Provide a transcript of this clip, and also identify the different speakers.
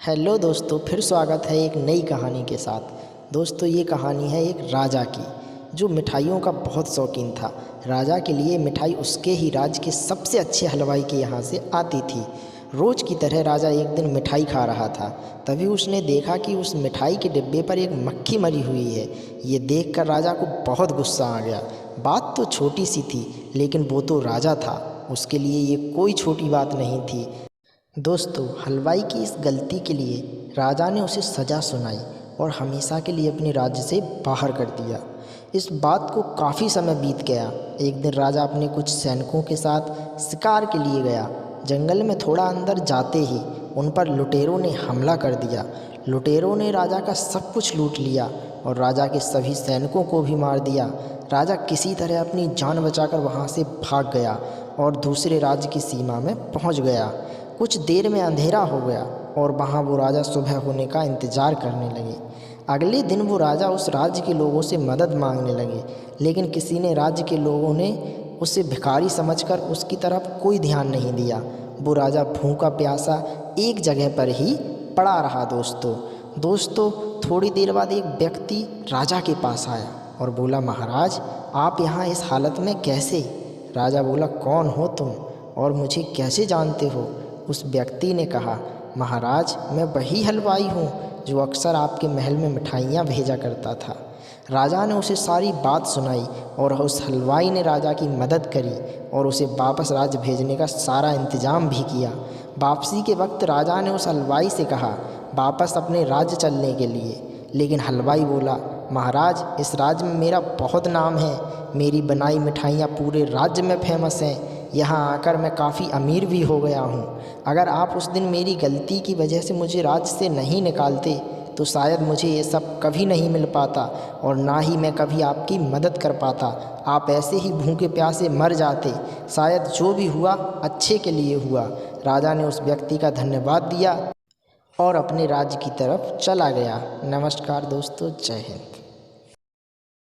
Speaker 1: Hello दोस्तों, फिर स्वागत है एक नई कहानी के साथ। दोस्तों, ये कहानी है एक राजा की जो मिठाइयों का बहुत शौकीन था। राजा के लिए मिठाई उसके ही राज्य के सबसे अच्छे हलवाई के यहाँ से आती थी। रोज़ की तरह राजा एक दिन मिठाई खा रहा था। तभी उसने देखा कि उस मिठाई के डिब्बे पर एक मक्खी मरी हुई है। ये देखकर राजा को बहुत गुस्सा आ गया। बात तो छोटी सी थी, लेकिन वो तो राजा था, उसके लिए ये कोई छोटी बात नहीं थी। दोस्तों, हलवाई की इस गलती के लिए राजा ने उसे सज़ा सुनाई और हमेशा के लिए अपने राज्य से बाहर कर दिया। इस बात को काफ़ी समय बीत गया। एक दिन राजा अपने कुछ सैनिकों के साथ शिकार के लिए गया। जंगल में थोड़ा अंदर जाते ही उन पर लुटेरों ने हमला कर दिया। लुटेरों ने राजा का सब कुछ लूट लिया और राजा के सभी सैनिकों को भी मार दिया। राजा किसी तरह अपनी जान बचाकर वहाँ से भाग गया और दूसरे राज्य की सीमा में पहुँच गया। कुछ देर में अंधेरा हो गया और वहाँ वो राजा सुबह होने का इंतज़ार करने लगे। अगले दिन वो राजा उस राज्य के लोगों से मदद मांगने लगे, लेकिन किसी ने राज्य के लोगों ने उसे भिखारी समझकर उसकी तरफ कोई ध्यान नहीं दिया। वो राजा भूखा प्यासा एक जगह पर ही पड़ा रहा। दोस्तों, थोड़ी देर बाद एक व्यक्ति राजा के पास आया और बोला, महाराज, आप यहाँ इस हालत में कैसे? राजा बोला, कौन हो तुम और मुझे कैसे जानते हो? उस व्यक्ति ने कहा, महाराज, मैं वही हलवाई हूँ जो अक्सर आपके महल में मिठाइयाँ भेजा करता था। राजा ने उसे सारी बात सुनाई और उस हलवाई ने राजा की मदद करी और उसे वापस राज्य भेजने का सारा इंतजाम भी किया। वापसी के वक्त राजा ने उस हलवाई से कहा, वापस अपने राज्य चलने के लिए, लेकिन हलवाई बोला, महाराज, इस राज्य में मेरा बहुत नाम है। मेरी बनाई मिठाइयाँ पूरे राज्य में फेमस हैं। यहाँ आकर मैं काफ़ी अमीर भी हो गया हूँ। अगर आप उस दिन मेरी गलती की वजह से मुझे राज्य से नहीं निकालते तो शायद मुझे ये सब कभी नहीं मिल पाता और ना ही मैं कभी आपकी मदद कर पाता। आप ऐसे ही भूखे प्यासे मर जाते। शायद जो भी हुआ अच्छे के लिए हुआ। राजा ने उस व्यक्ति का धन्यवाद दिया और अपने राज्य की तरफ चला गया। नमस्कार दोस्तों, जय हिंद।